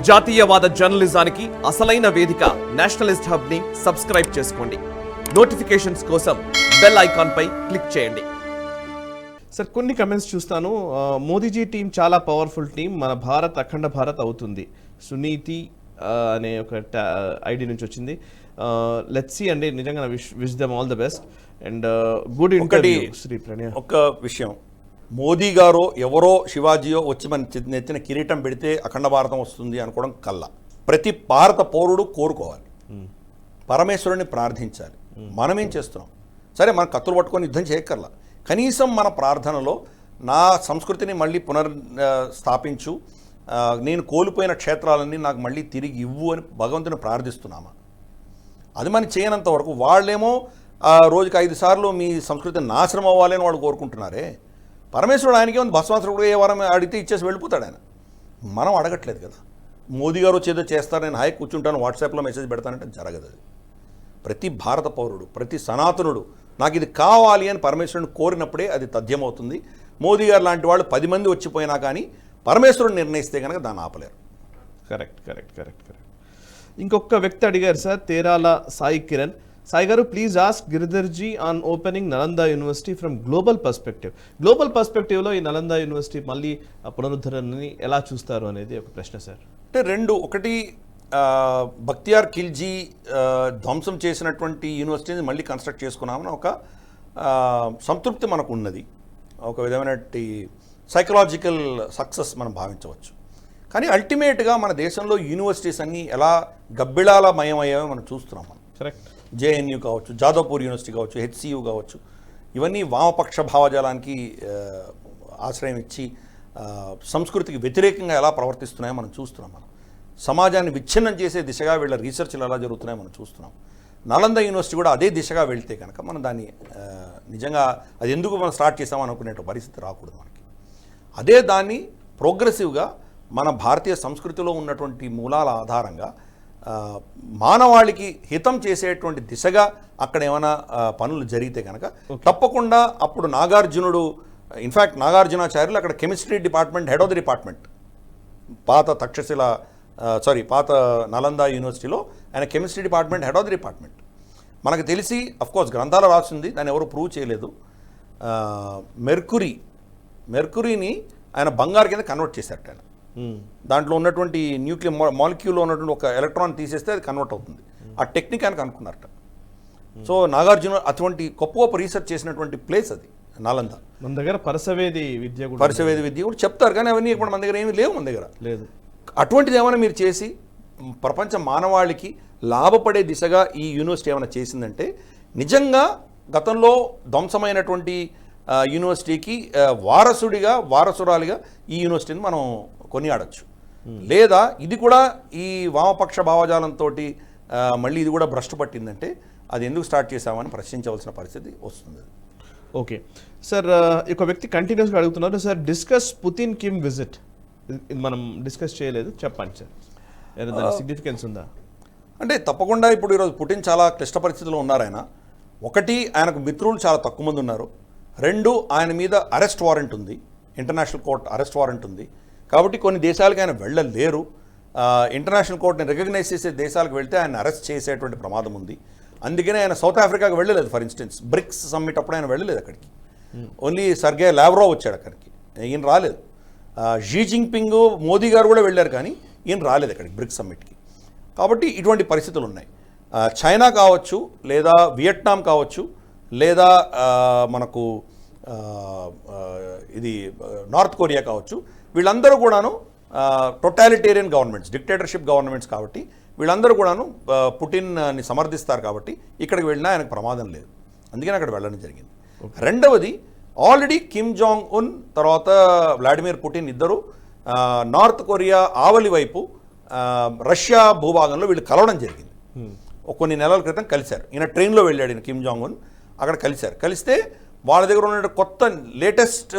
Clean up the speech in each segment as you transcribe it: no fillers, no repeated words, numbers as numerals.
జాతీయవాద జర్నలిజానికి అసలైన వేదిక నేషనలిస్ట్ హబ్ ని సబ్స్క్రైబ్ చేసుకోండి. నోటిఫికేషన్స్ కోసం బెల్ ఐకాన్ పై క్లిక్ చేయండి. సార్ కొన్ని కమెంట్స్ చూస్తాను. మోదీజీ టీం చాలా పవర్ఫుల్ టీం, మన భారత్ అఖండ భారత్ అవుతుంది. సునీతి అనే ఒక ఐడి నుంచి వచ్చింది. లెట్స్ సీ అండి, నిజంగా wish them all the best and good interview. Shri Pranay, ఒక విషయం, మోదీ గారో ఎవరో శివాజీయో వచ్చి మన నెత్తిన కిరీటం పెడితే అఖండ భారతం వస్తుంది అనుకోవడం కల్లా. ప్రతి భారత పౌరుడు కోరుకోవాలి, పరమేశ్వరుని ప్రార్థించాలి. మనమేం చేస్తున్నాం? సరే, మనం కత్తులు పట్టుకొని యుద్ధం చేయక్కర్లా, కనీసం మన ప్రార్థనలో నా సంస్కృతిని మళ్ళీ స్థాపించు, నేను కోల్పోయిన క్షేత్రాలన్నీ నాకు మళ్ళీ తిరిగి ఇవ్వు అని భగవంతుని ప్రార్థిస్తున్నామా? అది మనం చేయనంత వరకు వాళ్ళేమో రోజుకి 5 సార్లు మీ సంస్కృతి నాశనం అవ్వాలని వాళ్ళు కోరుకుంటున్నారే. పరమేశ్వరుడు ఆయనకే ఉంది, భస్మాసురుడు ఏ వారం అడిగితే ఇచ్చేసి వెళ్ళిపోతాడు ఆయన. మనం అడగట్లేదు కదా. మోదీ గారు వచ్చేదో చేస్తారు, నేను హాయి కూర్చుంటాను, వాట్సాప్లో మెసేజ్ పెడతానంటే జరగదు. అది ప్రతి భారత పౌరుడు, ప్రతి సనాతనుడు నాకు ఇది కావాలి అని పరమేశ్వరుని కోరినప్పుడే అది తథ్యమవుతుంది. మోదీ గారు లాంటి వాళ్ళు 10 మంది వచ్చిపోయినా కానీ పరమేశ్వరుడు నిర్ణయిస్తే కనుక దాన్ని ఆపలేరు. కరెక్ట్. ఇంకొక వ్యక్తి అడిగారు సార్, తేరాల సాయి కిరణ్. సాయి గారు, please ask Giridharji on opening Nalanda university from global పర్స్పెక్టివ్లో ఈ నలంద యూనివర్సిటీ మళ్ళీ పునరుద్ధరణని ఎలా చూస్తారు అనేది ఒక ప్రశ్న సార్. అంటే రెండు, ఒకటి బక్తియార్ ఖిల్జీ ధ్వంసం చేసినటువంటి యూనివర్సిటీని మళ్ళీ కన్స్ట్రక్ట్ చేసుకున్నామని ఒక సంతృప్తి మనకు ఉన్నది, ఒక విధమైన సైకలాజికల్ సక్సెస్ మనం భావించవచ్చు. కానీ అల్టిమేట్గా మన దేశంలో యూనివర్సిటీస్ అన్నీ ఎలా గబ్బిళాలమయమయ్యాయో మనం చూస్తున్నాం. మనం కరెక్ట్, జేఎన్యూ కావచ్చు, జాదవ్పూర్ యూనివర్సిటీ కావచ్చు, హెచ్సియు కావచ్చు, ఇవన్నీ వామపక్ష భావజాలానికి ఆశ్రయం ఇచ్చి సంస్కృతికి వ్యతిరేకంగా ఎలా ప్రవర్తిస్తున్నాయో మనం చూస్తున్నాం. మనం సమాజాన్ని విచ్ఛిన్నం చేసే దిశగా వీళ్ళ రీసెర్చ్లు ఎలా జరుగుతున్నాయో మనం చూస్తున్నాం. నలంద యూనివర్సిటీ కూడా అదే దిశగా వెళ్తే కనుక మనం దాన్ని నిజంగా అది ఎందుకు మనం స్టార్ట్ చేసామని అనుకునే పరిస్థితి రాకూడదు మనకి. అదే దాన్ని ప్రోగ్రెసివ్గా మన భారతీయ సంస్కృతిలో ఉన్నటువంటి మూలాల ఆధారంగా మానవాళికి హితం చేసేటువంటి దిశగా అక్కడ ఏమైనా పనులు జరిగితే కనుక తప్పకుండా అప్పుడు నాగార్జునుడు, ఇన్ఫ్యాక్ట్ నాగార్జునాచార్యులు అక్కడ chemistry department head of the department, పాత నలంద యూనివర్సిటీలో ఆయన chemistry department head of the department. మనకు తెలిసి అఫ్కోర్స్ గ్రంథాలు రాసింది, దాన్ని ఎవరు ప్రూవ్ చేయలేదు. మెర్కురీని ఆయన బంగారు కింద కన్వర్ట్ చేశారట ఆయన. దాంట్లో ఉన్నటువంటి న్యూక్లియర్ మాలిక్యూల్లో ఉన్నటువంటి ఒక ఎలక్ట్రాన్ తీసేస్తే అది కన్వర్ట్ అవుతుంది. ఆ టెక్నిక్ ఆయన కనుక్కున్నారట. సో నాగార్జున అటువంటి గొప్ప రీసెర్చ్ చేసినటువంటి ప్లేస్ అది నాలంద. మన దగ్గర పరసవేది విద్య కూడా చెప్తారు, కానీ అవన్నీ ఇప్పుడు మన దగ్గర ఏమీ లేవు, మన దగ్గర లేదు. అటువంటిది ఏమైనా మీరు చేసి ప్రపంచ మానవాళికి లాభపడే దిశగా ఈ యూనివర్సిటీ ఏమైనా చేసిందంటే నిజంగా గతంలో ధ్వంసమైనటువంటి యూనివర్సిటీకి వారసురాలిగా ఈ యూనివర్సిటీని మనం కొనియాడచ్చు. లేదా ఇది కూడా ఈ వామపక్ష భావజాలంతో మళ్ళీ ఇది కూడా భ్రష్టు పట్టిందంటే అది ఎందుకు స్టార్ట్ చేశామని ప్రశ్నించవలసిన పరిస్థితి వస్తుంది. ఓకే సార్, ఒక వ్యక్తి కంటిన్యూస్గా అడుగుతున్నారు sir, discuss Putin Kim visit. మనం డిస్కస్ చేయలేదు, చెప్పండి సార్, ఏదైనా సిగ్నిఫికెన్స్ ఉందా? అంటే తప్పకుండా ఇప్పుడు ఈరోజు పుటిన్ చాలా క్లిష్ట పరిస్థితుల్లో ఉన్నారు. ఆయన ఒకటి, ఆయనకు మిత్రులు చాలా తక్కువ మంది ఉన్నారు. 2, ఆయన మీద అరెస్ట్ వారెంట్ ఉంది, ఇంటర్నేషనల్ కోర్ట్ అరెస్ట్ వారెంట్ ఉంది. కాబట్టి కొన్ని దేశాలకు ఆయన వెళ్ళలేరు. ఇంటర్నేషనల్ కోర్ట్ని రికగ్నైజ్ చేసే దేశాలకు వెళ్తే ఆయన అరెస్ట్ చేసేటువంటి ప్రమాదం ఉంది. అందుకనే ఆయన సౌత్ ఆఫ్రికాకి వెళ్ళలేదు. ఫర్ ఇన్స్టెన్స్ బ్రిక్స్ సమ్మిట్ అప్పుడు ఆయన వెళ్ళలేదు అక్కడికి. ఓన్లీ సర్గే లావ్రోవ్ వచ్చాడు అక్కడికి, ఈయన రాలేదు. షీ జిన్పింగ్, మోదీ గారు కూడా వెళ్ళారు, కానీ ఈయన రాలేదు అక్కడికి బ్రిక్స్ సమ్మిట్కి. కాబట్టి ఇటువంటి పరిస్థితులు ఉన్నాయి. చైనా కావచ్చు, లేదా వియట్నాం కావచ్చు, లేదా మనకు ఇది నార్త్ కొరియా కావచ్చు, వీళ్ళందరూ కూడాను టోటాలిటేరియన్ గవర్నమెంట్స్, డిక్టేటర్షిప్ గవర్నమెంట్స్. కాబట్టి వీళ్ళందరూ కూడాను పుటిన్ని సమర్థిస్తారు. కాబట్టి ఇక్కడికి వెళ్ళినా ఆయనకు ప్రమాదం లేదు, అందుకని అక్కడ వెళ్ళడం జరిగింది. రెండవది, ఆల్రెడీ కిమ్ జాంగ్ ఉన్ తర్వాత వ్లాడిమిర్ పుటిన్ ఇద్దరు నార్త్ కొరియా ఆవలి వైపు రష్యా భూభాగంలో వీళ్ళు కలవడం జరిగింది. కొన్ని నెలల క్రితం కలిశారు. ఈయన ట్రైన్లో వెళ్ళాడు, ఈయన కిమ్ జాంగ్ ఉన్ అక్కడ కలిశారు. కలిస్తే వాళ్ళ దగ్గర ఉన్న కొత్త లేటెస్ట్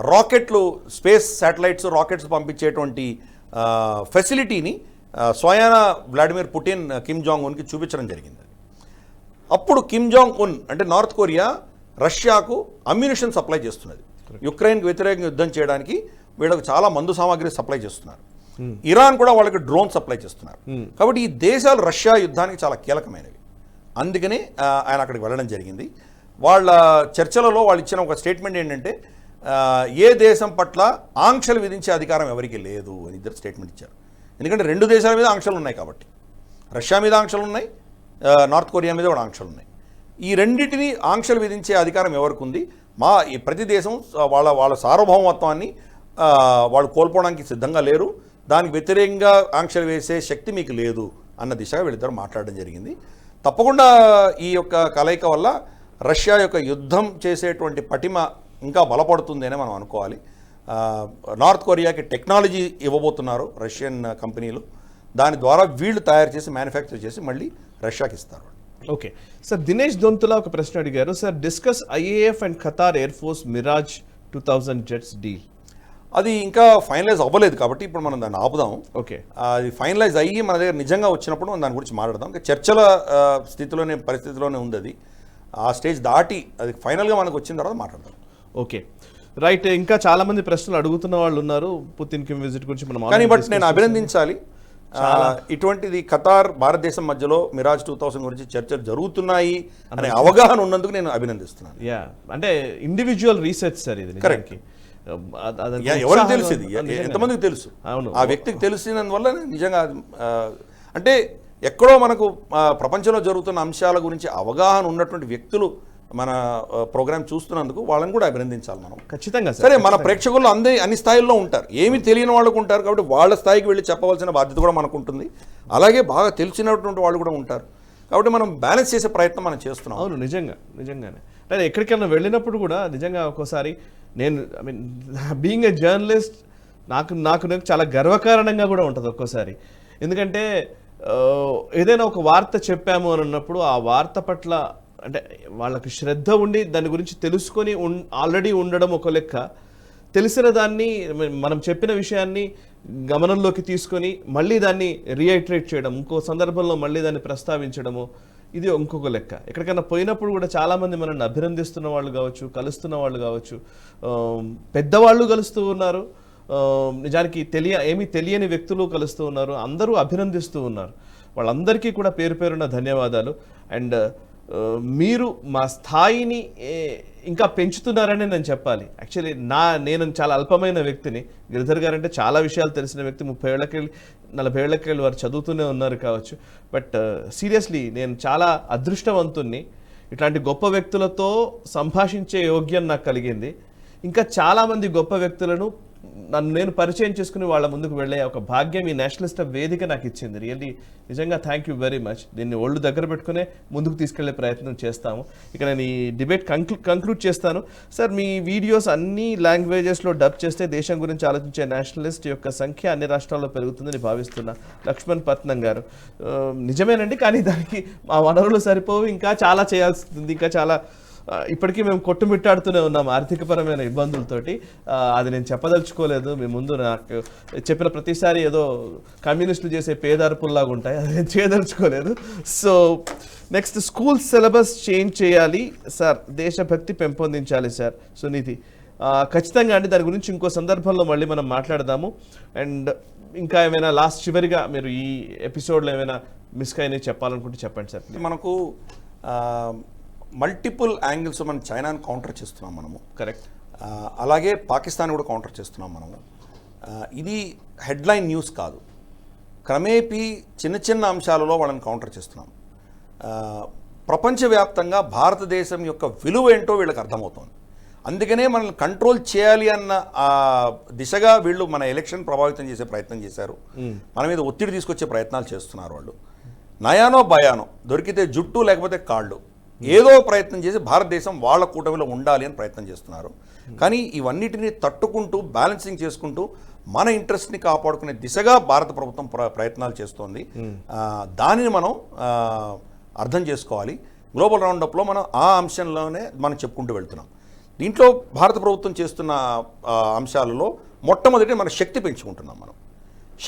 రాకెట్లు, స్పేస్ శాటిలైట్స్, రాకెట్స్ పంపించేటువంటి ఫెసిలిటీని స్వయాన వ్లాడిమిర్ పుటిన్ కిమ్ జాంగ్ ఉన్కి చూపించడం జరిగింది. అప్పుడు కిమ్ జాంగ్ ఉన్ అంటే నార్త్ కొరియా రష్యాకు అమ్యునిషన్ సప్లై చేస్తున్నది. యుక్రెయిన్కి వ్యతిరేకంగా యుద్ధం చేయడానికి వీళ్ళకు చాలా మందు సామాగ్రి సప్లై చేస్తున్నారు. ఇరాన్ కూడా వాళ్ళకి డ్రోన్ సప్లై చేస్తున్నారు. కాబట్టి ఈ దేశాలు రష్యా యుద్ధానికి చాలా కీలకమైనవి. అందుకని ఆయన అక్కడికి వెళ్ళడం జరిగింది. వాళ్ళ చర్చలలో వాళ్ళు ఇచ్చిన ఒక స్టేట్మెంట్ ఏంటంటే ఏ దేశం పట్ల ఆంక్షలు విధించే అధికారం ఎవరికి లేదు అని ఇద్దరు స్టేట్మెంట్ ఇచ్చారు. ఎందుకంటే రెండు దేశాల మీద ఆంక్షలు ఉన్నాయి కాబట్టి, రష్యా మీద ఆంక్షలు ఉన్నాయి, నార్త్ కొరియా మీద కూడా ఆంక్షలు ఉన్నాయి. ఈ రెండింటిని ఆంక్షలు విధించే అధికారం ఎవరికి ఉంది? ఈ ప్రతి దేశం వాళ్ళ సార్వభౌమత్వాన్ని వాళ్ళు కోల్పోవడానికి సిద్ధంగా లేరు, దానికి వ్యతిరేకంగా ఆంక్షలు వేసే శక్తి మీకు లేదు అన్న దిశగా వీళ్ళిద్దరు మాట్లాడడం జరిగింది. తప్పకుండా ఈ యొక్క కలయిక వల్ల రష్యా యొక్క యుద్ధం చేసేటువంటి పటిమ ఇంకా బలపడుతుంది అని మనం అనుకోవాలి. నార్త్ కొరియాకి టెక్నాలజీ ఇవ్వబోతున్నారు రష్యన్ కంపెనీలు, దాని ద్వారా వీళ్ళు తయారు చేసి మ్యానుఫ్యాక్చర్ చేసి మళ్ళీ రష్యాకి ఇస్తారు. ఓకే సార్, దినేష్ దొంతులా ఒక ప్రశ్న అడిగారు. Sir, discuss IAF and Qatar air force Mirage 2000 jets deal. అది ఇంకా ఫైనలైజ్ అవ్వలేదు కాబట్టి ఇప్పుడు మనం దాన్ని ఆపుదాం. ఓకే, అది ఫైనలైజ్ అయ్యి మన దగ్గర నిజంగా వచ్చినప్పుడు మనం దాని గురించి మాట్లాడదాం. ఇంకా చర్చల పరిస్థితిలోనే ఉంది అది. ఆ స్టేజ్ దాటి అది ఫైనల్గా మనకు వచ్చిన తర్వాత మాట్లాడదాం. Okay right. ఇంకా చాలా మంది ప్రశ్నలు అడుగుతున్న వాళ్ళు ఉన్నారు పుతిన్ కిమ్ విజిట్ గురించి. మనం కానీ బట్ నేను అభినందించాలి, ఇటువంటిది ఖతార్ భారతదేశం మధ్యలో మిరాజ్ 2000 గురించి చర్చలు జరుగుతున్నాయి అనే అవగాహన ఉన్నందుకు నేను అభినందిస్తున్నాను. యా, అంటే ఇండివిజువల్ రీసెర్చ్ సార్ ఇది. కరెక్ట్. ఎవరికి తెలిసింది, ఎంతమందికి తెలుసు, ఆ వ్యక్తికి తెలిసినందువల్ల నిజంగా అంటే ఎక్కడో మనకు ప్రపంచంలో జరుగుతున్న అంశాల గురించి అవగాహన ఉన్నటువంటి వ్యక్తులు మన ప్రోగ్రామ్ చూస్తున్నందుకు వాళ్ళని కూడా అభినందించాలి మనం. ఖచ్చితంగా సరే, మన ప్రేక్షకుల్లో అన్ని స్థాయిల్లో ఉంటారు, ఏమి తెలియని వాళ్ళకు ఉంటారు, కాబట్టి వాళ్ళ స్థాయికి వెళ్ళి చెప్పవలసిన బాధ్యత కూడా మనకు ఉంటుంది. అలాగే బాగా తెలిసినటువంటి వాళ్ళు కూడా ఉంటారు, కాబట్టి మనం బ్యాలెన్స్ చేసే ప్రయత్నం మనం చేస్తున్నాం. అవును, నిజంగానే. అంటే ఎక్కడికైనా వెళ్ళినప్పుడు కూడా నిజంగా ఒక్కోసారి నేను బీయింగ్ ఏ జర్నలిస్ట్ నాకు చాలా గర్వకారణంగా కూడా ఉంటుంది ఒక్కోసారి. ఎందుకంటే ఏదైనా ఒక వార్త చెప్పాము అని అన్నప్పుడు ఆ వార్త పట్ల అంటే వాళ్ళకి శ్రద్ధ ఉండి దాని గురించి తెలుసుకొని ఆల్రెడీ ఉండడం ఒక లెక్క, తెలిసిన దాన్ని మనం చెప్పిన విషయాన్ని గమనంలోకి తీసుకొని మళ్ళీ దాన్ని రీఐటరేట్ చేయడం, ఇంకో సందర్భంలో మళ్ళీ దాన్ని ప్రస్తావించడము, ఇది ఇంకొక లెక్క. ఎక్కడికైనా పోయినప్పుడు కూడా చాలామంది మనల్ని అభినందిస్తున్న వాళ్ళు కావచ్చు, కలుస్తున్న వాళ్ళు కావచ్చు, పెద్దవాళ్ళు కలుస్తూ ఉన్నారు, నిజానికి ఏమీ తెలియని వ్యక్తులు కలుస్తూ ఉన్నారు, అందరూ అభినందిస్తూ ఉన్నారు. వాళ్ళందరికీ కూడా పేరు పేరున ధన్యవాదాలు. అండ్ మీరు మా స్థాయిని ఇంకా పెంచుతున్నారని నేను చెప్పాలి. యాక్చువల్లీ నేను చాలా అల్పమైన వ్యక్తిని, గిరిధర్ గారు అంటే చాలా విషయాలు తెలిసిన వ్యక్తి, 30 ఏళ్ళకెళ్ళి 40 ఏళ్ళకెళ్ళి వారు చదువుతూనే ఉన్నారు కావచ్చు. బట్ సీరియస్లీ నేను చాలా అదృష్టవంతుణ్ణి, ఇట్లాంటి గొప్ప వ్యక్తులతో సంభాషించే యోగ్యం నాకు కలిగింది. ఇంకా చాలామంది గొప్ప వ్యక్తులను నేను పరిచయం చేసుకుని వాళ్ళ ముందుకు వెళ్ళే ఒక భాగ్యం ఈ నేషనలిస్ట్ వేదిక నాకు ఇచ్చింది. రియల్లీ నిజంగా థ్యాంక్ యూ వెరీ మచ్. దీన్ని ఒళ్ళు దగ్గర పెట్టుకునే ముందుకు తీసుకెళ్లే ప్రయత్నం చేస్తాము. ఇక నేను ఈ డిబేట్ కంక్లూడ్ చేస్తాను. సార్, మీ వీడియోస్ అన్ని లాంగ్వేజెస్లో డబ్ చేస్తే దేశం గురించి ఆలోచించే నేషనలిస్ట్ యొక్క సంఖ్య అన్ని రాష్ట్రాల్లో పెరుగుతుందని భావిస్తున్నా. లక్ష్మణ్ పట్నం గారు, నిజమేనండి, కానీ దానికి మా వనరులు సరిపోవు, ఇంకా చాలా చేయాల్సింది, ఇంకా చాలా ఇప్పటికీ మేము కొట్టుమిట్టాడుతూనే ఉన్నాం ఆర్థికపరమైన ఇబ్బందులతోటి. అది నేను చెప్పదలుచుకోలేదు మీ ముందు. నాకు చెప్పిన ప్రతిసారి ఏదో కమ్యూనిస్టులు చేసే పేదార్పుల్లాగా ఉంటాయి, అది నేను చేయదలుచుకోలేదు. So next, school syllabus change చేయాలి సార్, దేశభక్తి పెంపొందించాలి సార్. సునీతి, ఖచ్చితంగా అండి, దాని గురించి ఇంకో సందర్భంలో మళ్ళీ మనం మాట్లాడదాము. అండ్ ఇంకా ఏమైనా చివరిగా మీరు ఈ ఎపిసోడ్లో ఏమైనా మిస్ అయినా చెప్పాలనుకుంటే చెప్పండి సార్. మనకు మల్టిపుల్ యాంగిల్స్ మనం చైనాను కౌంటర్ చేస్తున్నాం మనము. కరెక్ట్. అలాగే పాకిస్తాన్ కూడా కౌంటర్ చేస్తున్నాం మనము. ఇది హెడ్లైన్ న్యూస్ కాదు, క్రమేపీ చిన్న అంశాలలో వాళ్ళని కౌంటర్ చేస్తున్నాం. ప్రపంచవ్యాప్తంగా భారతదేశం యొక్క విలువ ఏంటో వీళ్ళకి అర్థమవుతుంది. అందుకనే మనల్ని కంట్రోల్ చేయాలి అన్న దిశగా వీళ్ళు మన ఎలక్షన్ ప్రభావితం చేసే ప్రయత్నం చేశారు, మన మీద ఒత్తిడి తీసుకొచ్చే ప్రయత్నాలు చేస్తున్నారు. వాళ్ళు నయానో భయానో దొరికితే జుట్టు లేకపోతే కాళ్ళు ఏదో ప్రయత్నం చేసి భారతదేశం వాళ్ళ కూటమిలో ఉండాలి అని ప్రయత్నం చేస్తున్నారు. కానీ ఇవన్నిటిని తట్టుకుంటూ బ్యాలెన్సింగ్ చేసుకుంటూ మన ఇంట్రెస్ట్ని కాపాడుకునే దిశగా భారత ప్రభుత్వం ప్రయత్నాలు చేస్తోంది. దానిని మనం అర్థం చేసుకోవాలి. గ్లోబల్ రౌండప్లో మనం ఆ అంశంలోనే మనం చెప్పుకుంటూ వెళ్తున్నాం. దీంట్లో భారత ప్రభుత్వం చేస్తున్న అంశాలలో మొట్టమొదటి మన శక్తి పెంచుకుంటున్నాం. మనం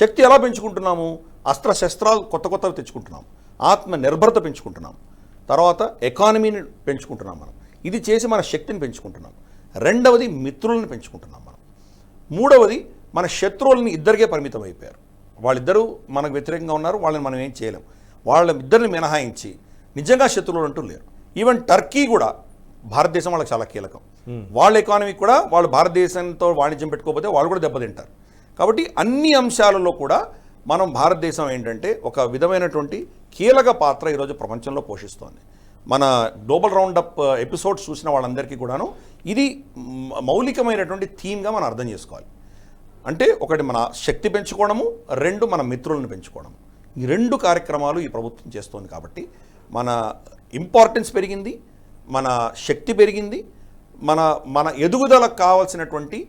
శక్తి ఎలా పెంచుకుంటున్నాము? అస్త్రశస్త్రాలు కొత్తవి తెచ్చుకుంటున్నాం, ఆత్మ నిర్భరత పెంచుకుంటున్నాం, తర్వాత ఎకానమీని పెంచుకుంటున్నాం. మనం ఇది చేసి మన శక్తిని పెంచుకుంటున్నాం. రెండవది మిత్రులను పెంచుకుంటున్నాం మనం. మూడవది మన శత్రువులని ఇద్దరికే పరిమితం అయిపోయారు. వాళ్ళిద్దరూ మనకు వ్యతిరేకంగా ఉన్నారు, వాళ్ళని మనం ఏం చేయలేం. వాళ్ళిద్దరిని మినహాయించి నిజంగా శత్రువులు అంటూ లేరు. ఈవెన్ టర్కీ కూడా భారతదేశం వాళ్ళకి చాలా కీలకం. వాళ్ళ ఎకానమీ కూడా వాళ్ళు భారతదేశంతో వాణిజ్యం పెట్టుకోకపోతే వాళ్ళు కూడా దెబ్బతింటారు. కాబట్టి అన్ని అంశాలలో కూడా మనం భారతదేశం ఏంటంటే ఒక విధమైనటువంటి కీలక పాత్ర ఈరోజు ప్రపంచంలో పోషిస్తోంది. మన గ్లోబల్ రౌండప్ ఎపిసోడ్స్ చూసిన వాళ్ళందరికీ కూడాను ఇది మౌలికమైనటువంటి థీమ్గా మనం అర్థం చేసుకోవాలి. అంటే ఒకటి మన శక్తి పెంచుకోవడము, రెండు మన మిత్రులను పెంచుకోవడం. ఈ రెండు కార్యక్రమాలు ఈ ప్రభుత్వం చేస్తోంది. కాబట్టి మన ఇంపార్టెన్స్ పెరిగింది, మన శక్తి పెరిగింది, మన ఎదుగుదలకు కావాల్సినటువంటి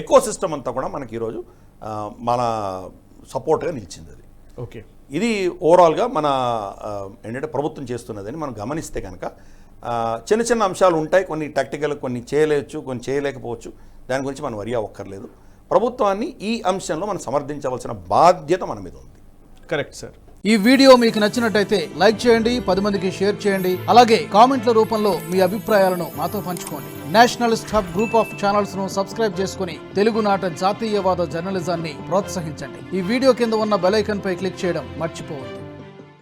ఎకోసిస్టమ్ అంతా కూడా మనకి ఈరోజు మన సపోర్ట్గా నిలిచింది. అది ఓకే, ఇది ఓవరాల్గా మన ఏంటంటే ప్రభుత్వం చేస్తున్నదని మనం గమనిస్తే కనుక చిన్న చిన్న అంశాలు ఉంటాయి, కొన్ని టాక్టికల్, కొన్ని చేయలేవచ్చు, కొన్ని చేయలేకపోవచ్చు. దాని గురించి మనం వరి అవ్వక్కర్లేదు. ప్రభుత్వాన్ని ఈ అంశంలో మనం సమర్థించవలసిన బాధ్యత మన మీద ఉంది. Correct sir. ఈ వీడియో మీకు నచ్చినట్టయితే లైక్ చేయండి, 10 మందికి షేర్ చేయండి. అలాగే కామెంట్ల రూపంలో మీ అభిప్రాయాలను మాతో పంచుకోండి. Nationalist hub group of channels ను సబ్స్క్రైబ్ చేసుకుని తెలుగునాట జాతీయవాద జర్నలిజాన్ని ప్రోత్సహించండి. ఈ వీడియో కింద ఉన్న బెల్ ఐకాన్ పై క్లిక్ చేయడం మర్చిపోవద్దు.